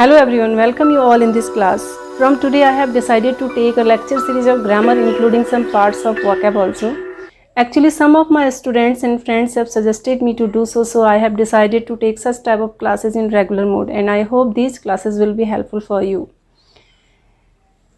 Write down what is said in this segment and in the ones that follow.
Hello everyone, welcome you all in this class. From today I have decided to take a lecture series of grammar including some parts of vocab also. Actually some of my students and friends have suggested me to do so I have decided to take such type of classes in regular mode and I hope these classes will be helpful for you.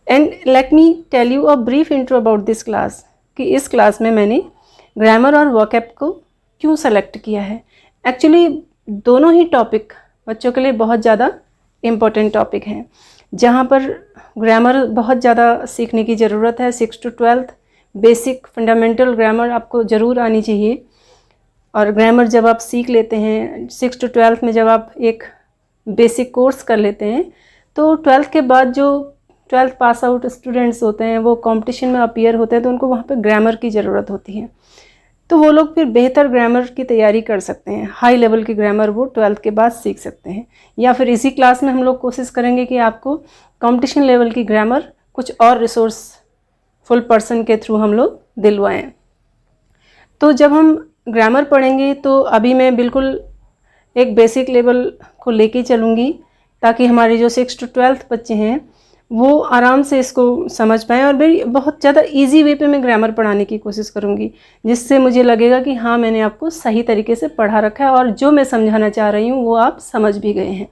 And let me tell you a brief intro about this class कि इस class में मैंने grammar और vocab को क्यों select किया है. Actually दोनों ही टॉपिक बच्चों के लिए बहुत ज़्यादा इम्पोर्टेंट टॉपिक हैं जहाँ पर ग्रामर बहुत ज़्यादा सीखने की ज़रूरत है. 6 to 12th basic fundamental grammar आपको ज़रूर आनी चाहिए. और ग्रामर जब आप सीख लेते हैं 6 to 12th में, जब आप एक बेसिक कोर्स कर लेते हैं तो 12th के बाद जो 12th पास आउट स्टूडेंट्स होते हैं वो कंपटीशन में अपीयर होते हैं तो उनको वहाँ पे ग्रामर की ज़रूरत होती है. तो वो लोग फिर बेहतर ग्रामर की तैयारी कर सकते हैं. हाई लेवल की ग्रामर वो 12th के बाद सीख सकते हैं. या फिर इसी क्लास में हम लोग कोशिश करेंगे कि आपको कंपटीशन लेवल की ग्रामर कुछ और रिसोर्सफुल पर्सन के थ्रू हम लोग दिलवाएं. तो जब हम ग्रामर पढ़ेंगे तो अभी मैं बिल्कुल एक बेसिक लेवल को लेके चलूँगी ताकि हमारे जो 6 to 12th बच्चे हैं वो आराम से इसको समझ पाएँ. और मेरी बहुत ज़्यादा इजी वे पे मैं ग्रामर पढ़ाने की कोशिश करूँगी जिससे मुझे लगेगा कि हाँ मैंने आपको सही तरीके से पढ़ा रखा है और जो मैं समझाना चाह रही हूँ वो आप समझ भी गए हैं.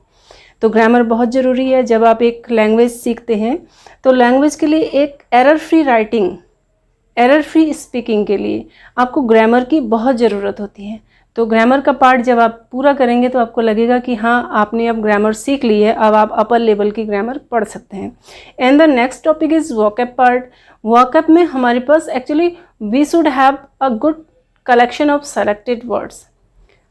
तो ग्रामर बहुत ज़रूरी है. जब आप एक लैंग्वेज सीखते हैं तो लैंग्वेज के लिए एक error free writing, error free speaking के लिए आपको ग्रामर की बहुत ज़रूरत होती है. तो ग्रामर का पार्ट जब आप पूरा करेंगे तो आपको लगेगा कि हाँ आपने अब ग्रामर सीख ली है, अब आप अपर लेवल की ग्रामर पढ़ सकते हैं. And the next topic is vocab part. Vocab में हमारे पास actually we should have a good collection of selected words.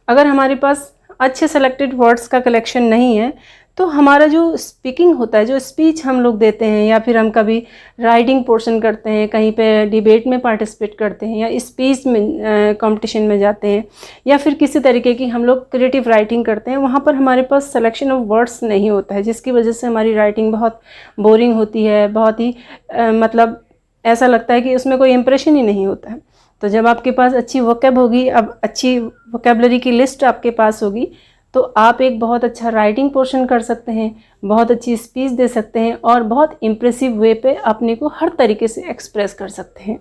अगर हमारे पास अच्छे सेलेक्टेड वर्ड्स का कलेक्शन नहीं है तो हमारा जो स्पीकिंग होता है, जो स्पीच हम लोग देते हैं या फिर हम कभी राइटिंग पोर्शन करते हैं, कहीं पे डिबेट में पार्टिसिपेट करते हैं या स्पीच में कंपटीशन में जाते हैं या फिर किसी तरीके की हम लोग क्रिएटिव राइटिंग करते हैं, वहाँ पर हमारे पास सिलेक्शन ऑफ वर्ड्स नहीं होता है जिसकी वजह से हमारी राइटिंग बहुत बोरिंग होती है. बहुत ही मतलब ऐसा लगता है कि उसमें कोई इम्प्रेशन ही नहीं होता है. तो जब आपके पास अच्छी वोकैब होगी, अब अच्छी वोकैबलरी की लिस्ट आपके पास होगी तो आप एक बहुत अच्छा राइटिंग पोर्शन कर सकते हैं, बहुत अच्छी स्पीच दे सकते हैं और बहुत इम्प्रेसिव वे पे अपने को हर तरीके से एक्सप्रेस कर सकते हैं.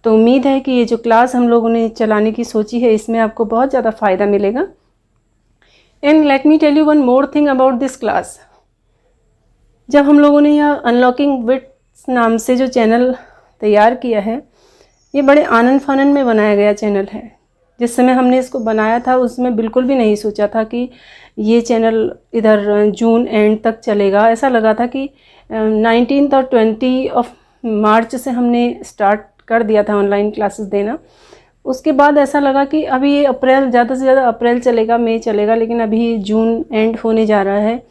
तो उम्मीद है कि ये जो क्लास हम लोगों ने चलाने की सोची है इसमें आपको बहुत ज़्यादा फ़ायदा मिलेगा. And let me tell you one more thing about this class. जब हम लोगों ने यह अनलॉकिंग विट्स नाम से जो चैनल तैयार किया है, ये बड़े आनंद फानन में बनाया गया चैनल है. जिस समय हमने इसको बनाया था उसमें बिल्कुल भी नहीं सोचा था कि ये चैनल इधर जून एंड तक चलेगा. ऐसा लगा था कि 19 और 20 मार्च से हमने स्टार्ट कर दिया था ऑनलाइन क्लासेस देना. उसके बाद ऐसा लगा कि अभी ये अप्रैल, ज़्यादा से ज़्यादा अप्रैल चलेगा, मई चलेगा, लेकिन अभी जून एंड होने जा रहा है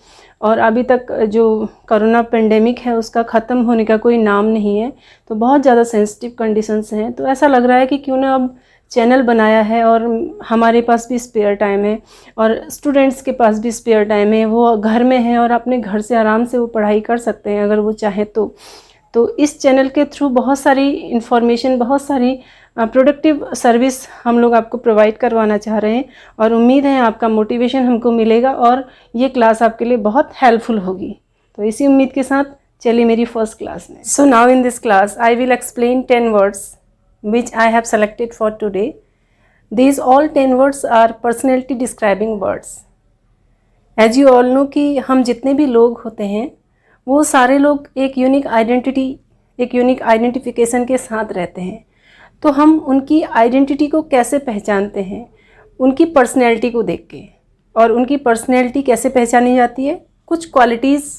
और अभी तक जो कोरोना पेंडेमिक है उसका ख़त्म होने का कोई नाम नहीं है. तो बहुत ज़्यादा सेंसिटिव कंडीशंस हैं. तो ऐसा लग रहा है कि क्यों ना अब चैनल बनाया है और हमारे पास भी स्पेयर टाइम है और स्टूडेंट्स के पास भी स्पेयर टाइम है, वो घर में है और अपने घर से आराम से वो पढ़ाई कर सकते हैं अगर वो चाहें तो इस चैनल के थ्रू बहुत सारी इन्फॉर्मेशन, बहुत सारी प्रोडक्टिव सर्विस हम लोग आपको प्रोवाइड करवाना चाह रहे हैं और उम्मीद है आपका मोटिवेशन हमको मिलेगा और ये क्लास आपके लिए बहुत हेल्पफुल होगी. तो इसी उम्मीद के साथ चलिए मेरी फर्स्ट क्लास में. So now in this class I will explain 10 words which I have selected for today. These all 10 words are personality describing words. As you all know कि हम जितने भी लोग होते हैं वो सारे लोग एक यूनिक आइडेंटिटी, एक यूनिक आइडेंटिफिकेशन के साथ रहते हैं. तो हम उनकी आइडेंटिटी को कैसे पहचानते हैं? उनकी पर्सनैलिटी को देख के. और उनकी पर्सनैलिटी कैसे पहचानी जाती है? कुछ क्वालिटीज़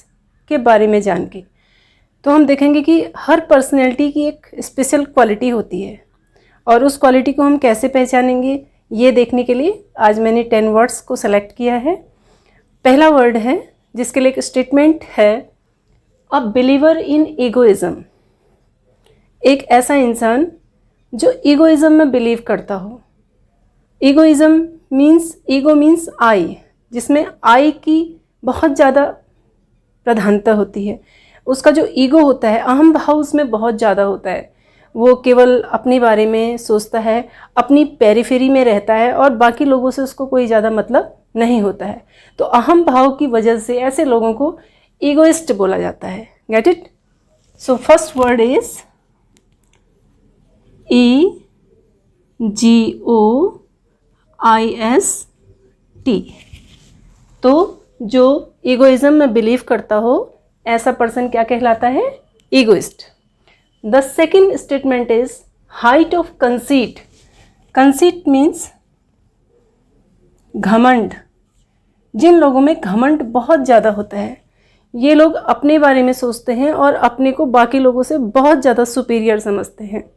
के बारे में जान के. तो हम देखेंगे कि हर पर्सनैलिटी की एक स्पेशल क्वालिटी होती है और उस क्वालिटी को हम कैसे पहचानेंगे ये देखने के लिए आज मैंने 10 वर्ड्स को सेलेक्ट किया है. पहला वर्ड है जिसके लिए एक स्टेटमेंट है, अ बिलीवर इन ईगोइज़म. एक ऐसा इंसान जो ईगोइज़म में बिलीव करता हो. ईगोइज़म मीन्स, ईगो मीन्स आई, जिसमें आई की बहुत ज़्यादा प्रधानता होती है. उसका जो ईगो होता है, अहम भाव उसमें बहुत ज़्यादा होता है. वो केवल अपने बारे में सोचता है, अपनी पेरिफेरी में रहता है और बाकी लोगों से उसको कोई ज़्यादा मतलब नहीं होता है। तो अहम भाव की वजह से ऐसे लोगों को ईगोइस्ट बोला जाता है। Get it? So first word is EGOIST। तो जो ईगोइज्म में बिलीव करता हो ऐसा पर्सन क्या कहलाता है? Egoist. The second statement is height of conceit. Conceit means घमंड। जिन लोगों में घमंड बहुत ज़्यादा होता है, ये लोग अपने बारे में सोचते हैं और अपने को बाकी लोगों से बहुत ज़्यादा सुपीरियर समझते हैं।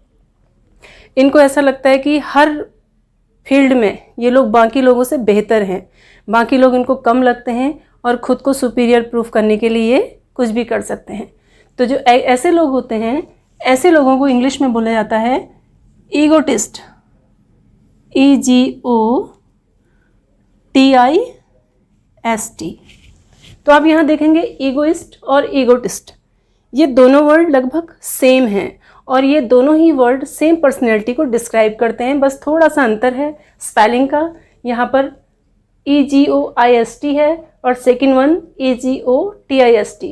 इनको ऐसा लगता है कि हर फील्ड में ये लोग बाकी लोगों से बेहतर हैं, बाकी लोग इनको कम लगते हैं और ख़ुद को सुपीरियर प्रूफ करने के लिए कुछ भी कर सकते हैं। तो जो ऐसे लोग होते हैं, ऐसे लोगों को इंग्लिश में बोला जाता है ईगोटिस्ट। EGOTIST। तो आप यहाँ देखेंगे ईगोइस्ट और ईगोटिस्ट, ये दोनों वर्ड लगभग सेम हैं और ये दोनों ही वर्ड सेम पर्सनैलिटी को डिस्क्राइब करते हैं, बस थोड़ा सा अंतर है स्पेलिंग का। यहाँ पर EGOIST है और सेकेंड वन EGOTIST।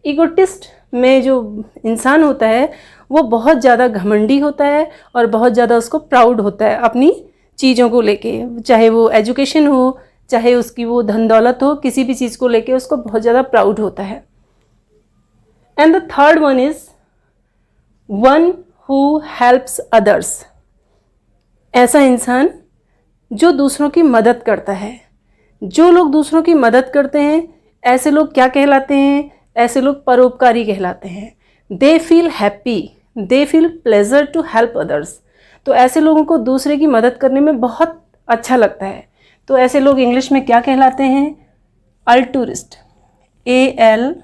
ईगोटिस्ट में जो इंसान होता है वो बहुत ज़्यादा घमंडी होता है और बहुत ज़्यादा उसको प्राउड होता है अपनी चीज़ों को लेके, चाहे वो एजुकेशन हो, चाहे उसकी वो धन दौलत हो, किसी भी चीज़ को लेके उसको बहुत ज़्यादा प्राउड होता है। And the third one is one who helps others. ऐसा इंसान जो दूसरों की मदद करता है। जो लोग दूसरों की मदद करते हैं ऐसे लोग क्या कहलाते हैं? ऐसे लोग परोपकारी कहलाते हैं। They feel happy, they feel pleasure to help others. तो ऐसे लोगों को दूसरे की मदद करने में बहुत अच्छा लगता है। तो ऐसे लोग इंग्लिश में क्या कहलाते हैं? अल्टूरिस्ट। ALTRUIST।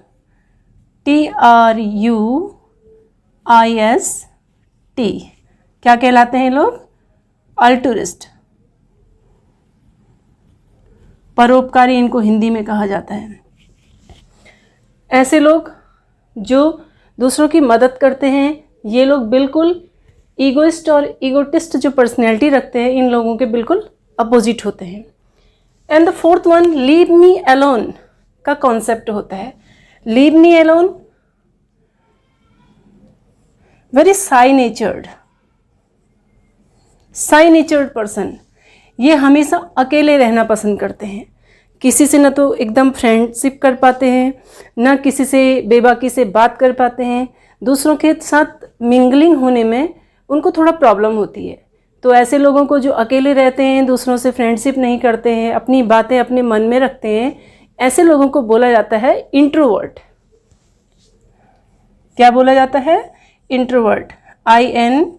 क्या कहलाते हैं लोग? अल्टूरिस्ट। परोपकारी इनको हिंदी में कहा जाता है। ऐसे लोग जो दूसरों की मदद करते हैं, ये लोग बिल्कुल ईगोइस्ट और ईगोटिस्ट जो पर्सनैलिटी रखते हैं, इन लोगों के बिल्कुल अपोजिट होते हैं। And the fourth one leave me alone का कॉन्सेप्ट होता है। Leave me alone, very shy natured person. ये हमेशा अकेले रहना पसंद करते हैं, किसी से ना तो एकदम फ्रेंडशिप कर पाते हैं, ना किसी से बेबाकी से बात कर पाते हैं। दूसरों के साथ मिंगलिंग होने में उनको थोड़ा प्रॉब्लम होती है। तो ऐसे लोगों को जो अकेले रहते हैं, दूसरों से फ्रेंडशिप नहीं करते हैं, अपनी बातें अपने मन में रखते हैं, ऐसे लोगों को बोला जाता है इंट्रोवर्ट। क्या बोला जाता है? इंट्रोवर्ट। INTROVERT,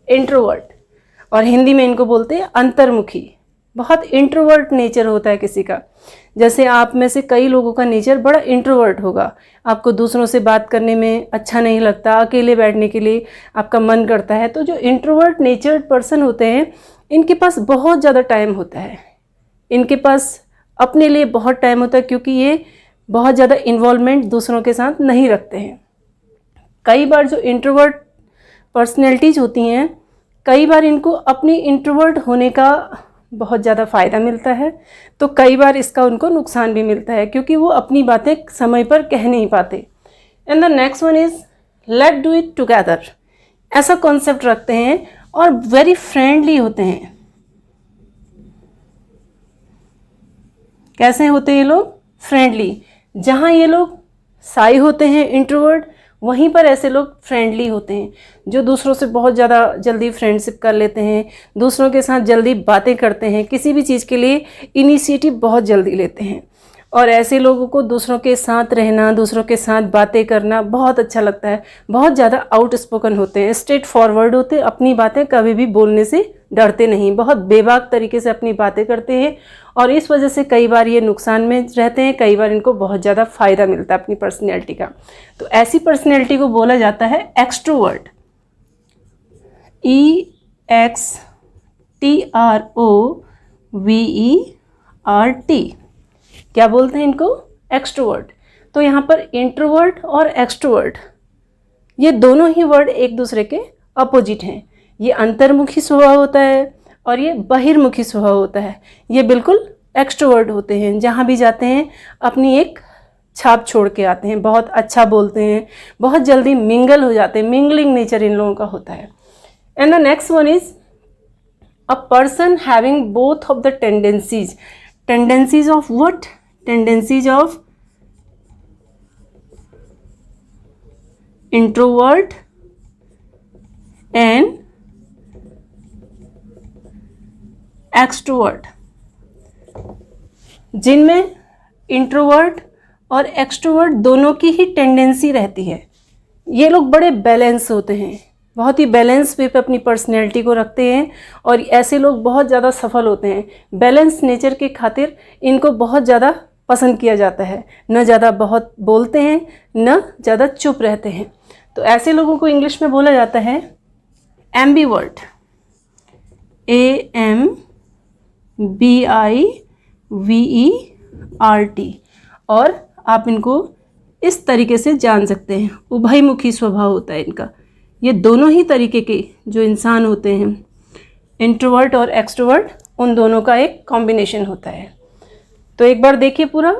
introvert. और हिंदी में इनको बोलते हैं अंतर्मुखी। बहुत इंट्रोवर्ट नेचर होता है किसी का। जैसे आप में से कई लोगों का नेचर बड़ा इंट्रोवर्ट होगा, आपको दूसरों से बात करने में अच्छा नहीं लगता, अकेले बैठने के लिए आपका मन करता है। तो जो इंट्रोवर्ट नेचर्ड पर्सन होते हैं, इनके पास बहुत ज़्यादा टाइम होता है, इनके पास अपने लिए बहुत टाइम होता है, क्योंकि ये बहुत ज़्यादा इन्वॉल्वमेंट दूसरों के साथ नहीं रखते हैं। कई बार जो इंट्रोवर्ट पर्सनैलिटीज़ होती हैं, कई बार इनको अपनी इंट्रोवर्ट होने का बहुत ज़्यादा फ़ायदा मिलता है, तो कई बार इसका उनको नुकसान भी मिलता है, क्योंकि वो अपनी बातें समय पर कह नहीं पाते। And the next one is let do it together. ऐसा कॉन्सेप्ट रखते हैं और वेरी फ्रेंडली होते हैं। कैसे होते हैं ये लोग? फ्रेंडली। जहाँ ये लोग साई होते हैं इंट्रोवर्ट, वहीं पर ऐसे लोग फ्रेंडली होते हैं, जो दूसरों से बहुत ज़्यादा जल्दी फ्रेंडशिप कर लेते हैं, दूसरों के साथ जल्दी बातें करते हैं, किसी भी चीज़ के लिए इनिशिएटिव बहुत जल्दी लेते हैं। और ऐसे लोगों को दूसरों के साथ रहना, दूसरों के साथ बातें करना बहुत अच्छा लगता है। बहुत ज़्यादा आउट स्पोकन होते हैं, स्ट्रेट फॉरवर्ड होते हैं, अपनी बातें कभी भी बोलने से डरते नहीं, बहुत बेबाक तरीके से अपनी बातें करते हैं। और इस वजह से कई बार ये नुकसान में रहते हैं, कई बार इनको बहुत ज़्यादा फ़ायदा मिलता है अपनी पर्सनैलिटी का। तो ऐसी पर्सनैलिटी को बोला जाता है एक्सट्रोवर्ट। EXTROVERT। क्या बोलते हैं इनको? एक्सट्रोवर्ट। तो यहाँ पर इंट्रोवर्ट और एक्सट्रोवर्ट, ये दोनों ही वर्ड एक दूसरे के अपोजिट हैं। ये अंतर्मुखी स्वभाव होता है और ये बहिर्मुखी स्वभाव होता है। ये बिल्कुल एक्सट्रोवर्ट होते हैं, जहाँ भी जाते हैं अपनी एक छाप छोड़ के आते हैं, बहुत अच्छा बोलते हैं, बहुत जल्दी मिंगल हो जाते हैं, मिंगलिंग नेचर इन लोगों का होता है। And the next one is a person having both of the tendencies. Tendencies of what? Tendencies of introvert and extrovert, जिनमें इंट्रोवर्ट और एक्सट्रोवर्ट दोनों की ही टेंडेंसी रहती है। ये लोग बड़े बैलेंस होते हैं, बहुत ही बैलेंस वे पे अपनी पर्सनैलिटी को रखते हैं और ऐसे लोग बहुत ज़्यादा सफल होते हैं। बैलेंस नेचर के खातिर इनको बहुत ज़्यादा पसंद किया जाता है, न ज़्यादा बहुत बोलते हैं न ज़्यादा चुप रहते हैं। तो ऐसे लोगों को इंग्लिश में बोला जाता है एम्बीवर्ट, AMBIVERT। और आप इनको इस तरीके से जान सकते हैं, उभयमुखी स्वभाव होता है इनका। ये दोनों ही तरीके के जो इंसान होते हैं, इंट्रोवर्ट और एक्सट्रोवर्ट, उन दोनों का एक कॉम्बिनेशन होता है। तो एक बार देखिए पूरा।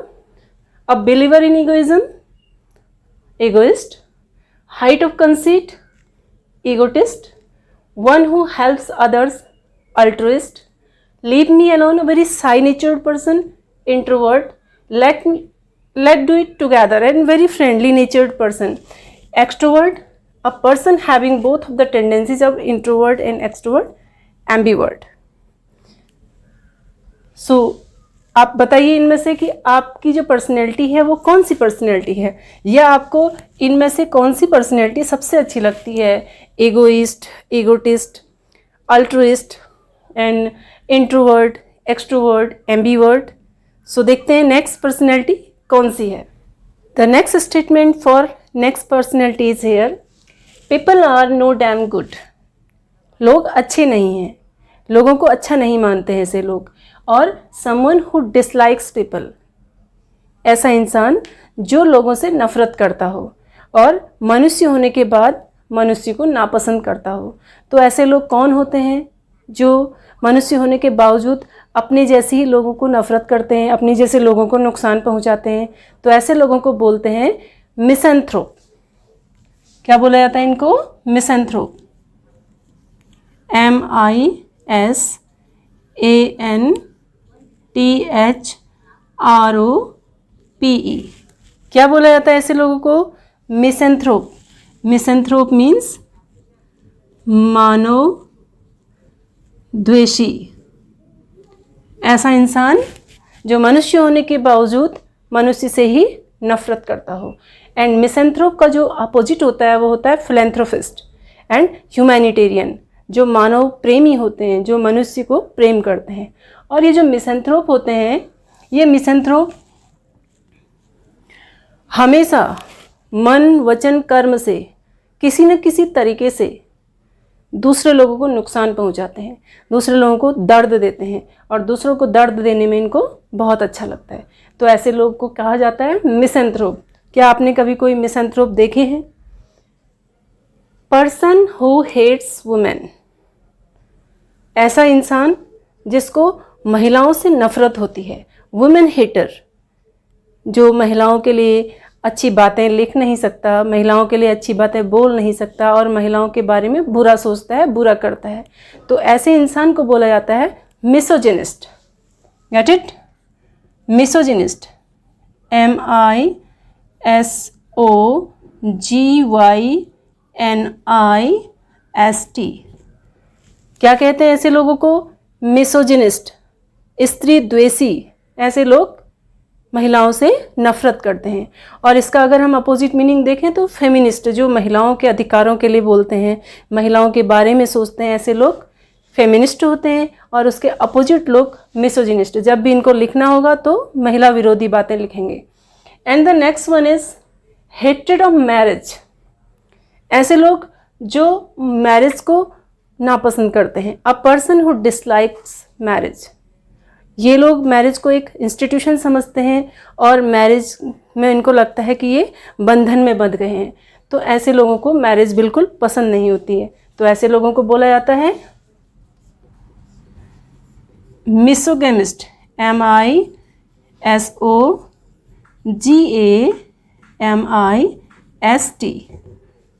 A believer in egoism, egoist. Height of conceit, egotist. One who helps others, altruist. Leave me alone, a very shy natured person, introvert. Let's do it together, and very friendly natured person, extrovert. A person having both of the tendencies of introvert and extrovert, ambivert. So आप बताइए इनमें से कि आपकी जो personality है वो कौन सी पर्सनैलिटी है, या आपको इनमें से कौन सी पर्सनैलिटी सबसे अच्छी लगती है? Egoist, egotist, altruist and introvert, extrovert, ambivert. So देखते हैं नेक्स्ट पर्सनैलिटी कौन सी है। The next statement for next personality is here, people are no damn good. लोग अच्छे नहीं हैं, लोगों को अच्छा नहीं मानते हैं ऐसे लोग। और समवन हु डिसलाइक्स पीपल, ऐसा इंसान जो लोगों से नफरत करता हो और मनुष्य होने के बाद मनुष्य को नापसंद करता हो। तो ऐसे लोग कौन होते हैं जो मनुष्य होने के बावजूद अपने जैसे ही लोगों को नफरत करते हैं, अपने जैसे लोगों को नुकसान पहुंचाते हैं? तो ऐसे लोगों को बोलते हैं मिसैंथ्रोप। क्या बोला जाता है इनको? मिसैंथ्रोप। MISANTHROPE। क्या बोला जाता है ऐसे लोगों को? मिसैंथ्रोप। मिसैंथ्रोप मीन्स मानव द्वेषी, ऐसा इंसान जो मनुष्य होने के बावजूद मनुष्य से ही नफरत करता हो। एंड मिसैंथ्रोप का जो अपोजिट होता है वो होता है फिलैंथ्रोपिस्ट एंड ह्यूमैनिटेरियन, जो मानव प्रेमी होते हैं, जो मनुष्य को प्रेम करते हैं। और ये जो मिसैंथ्रोप होते हैं, ये मिसैंथ्रोप हमेशा मन, वचन, कर्म से किसी न किसी तरीके से दूसरे लोगों को नुकसान पहुंचाते हैं, दूसरे लोगों को दर्द देते हैं, और दूसरों को दर्द देने में इनको बहुत अच्छा लगता है। तो ऐसे लोग को कहा जाता है मिसैंथ्रोप। क्या आपने कभी कोई मिसैंथ्रोप देखे हैं? पर्सन हु हेट्स वुमेन, ऐसा इंसान जिसको महिलाओं से नफरत होती है। वुमेन हेटर, जो महिलाओं के लिए अच्छी बातें लिख नहीं सकता, महिलाओं के लिए अच्छी बातें बोल नहीं सकता और महिलाओं के बारे में बुरा सोचता है, बुरा करता है। तो ऐसे इंसान को बोला जाता है misogynist. Get it? Misogynist, MISOGYNIST। क्या कहते हैं ऐसे लोगों को? मिसोजिनिस्ट, स्त्री द्वेषी। ऐसे लोग महिलाओं से नफरत करते हैं। और इसका अगर हम अपोजिट मीनिंग देखें तो फेमिनिस्ट, जो महिलाओं के अधिकारों के लिए बोलते हैं, महिलाओं के बारे में सोचते हैं, ऐसे लोग फेमिनिस्ट होते हैं। और उसके अपोजिट लोग मिसोजिनिस्ट। जब भी इनको लिखना होगा तो महिला विरोधी बातें लिखेंगे। And the next one is hatred of marriage. ऐसे लोग जो मैरिज को नापसंद करते हैं। A person who dislikes marriage, ये लोग मैरिज को एक इंस्टीट्यूशन समझते हैं और मैरिज में इनको लगता है कि ये बंधन में बंध गए हैं। तो ऐसे लोगों को मैरिज बिल्कुल पसंद नहीं होती है। तो ऐसे लोगों को बोला जाता है मिसोगेमिस्ट, MISOGAMIST.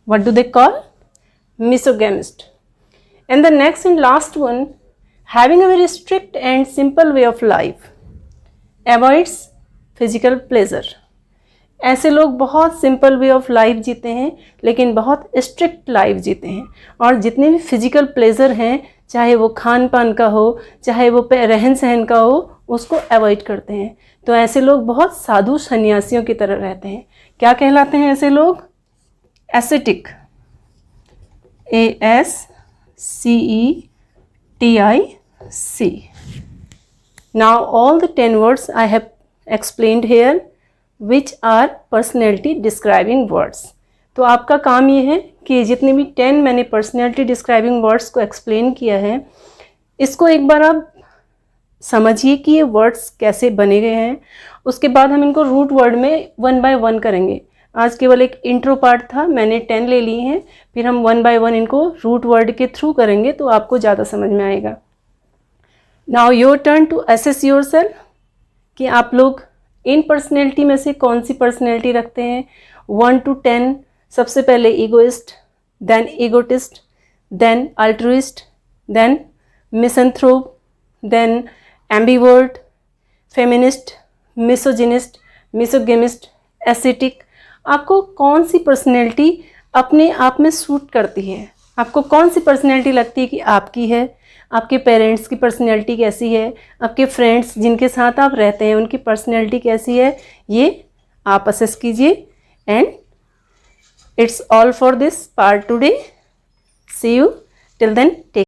What do they call? Misogamist. And the next and last one, having a very strict and simple way of life, avoids physical pleasure. ऐसे लोग बहुत सिंपल वे ऑफ लाइफ जीते हैं लेकिन बहुत स्ट्रिक्ट लाइफ जीते हैं, और जितने भी फिजिकल प्लेजर हैं, चाहे वो खान पान का हो, चाहे वो रहन सहन का हो, उसको अवॉइड करते हैं। तो ऐसे लोग बहुत साधु सन्यासियों की तरह रहते हैं। क्या कहलाते हैं ऐसे लोग? Ascetic, ASCETIC. Now all the 10 words I have explained here, which are personality describing words. तो आपका काम ये है कि जितने भी 10 मैंने पर्सनैलिटी डिस्क्राइबिंग वर्ड्स को एक्सप्लेन किया है, इसको एक बार आप समझिए कि ये वर्ड्स कैसे बने गए हैं। उसके बाद हम इनको रूट वर्ड में 1 बाय 1 करेंगे। आज केवल एक इंट्रो पार्ट था, मैंने 10 ले लिए हैं, फिर हम 1 बाय 1 इनको रूट वर्ड के थ्रू करेंगे तो आपको ज़्यादा समझ में आएगा। Now your turn to assess yourself कि आप लोग इन पर्सनैलिटी में से कौन सी पर्सनैलिटी रखते हैं। 1 to 10, सबसे पहले egoist, then egotist, then altruist, then misanthrope, then ambivert, feminist, misogynist, misogamist, ascetic. आपको कौन सी पर्सनैलिटी अपने आप में सूट करती है? आपको कौन सी पर्सनैलिटी लगती है कि आपकी है? आपके पेरेंट्स की पर्सनैलिटी कैसी है? आपके फ्रेंड्स जिनके साथ आप रहते हैं उनकी पर्सनैलिटी कैसी है? ये आप असेस कीजिए। And it's all for this part today. See you till then, take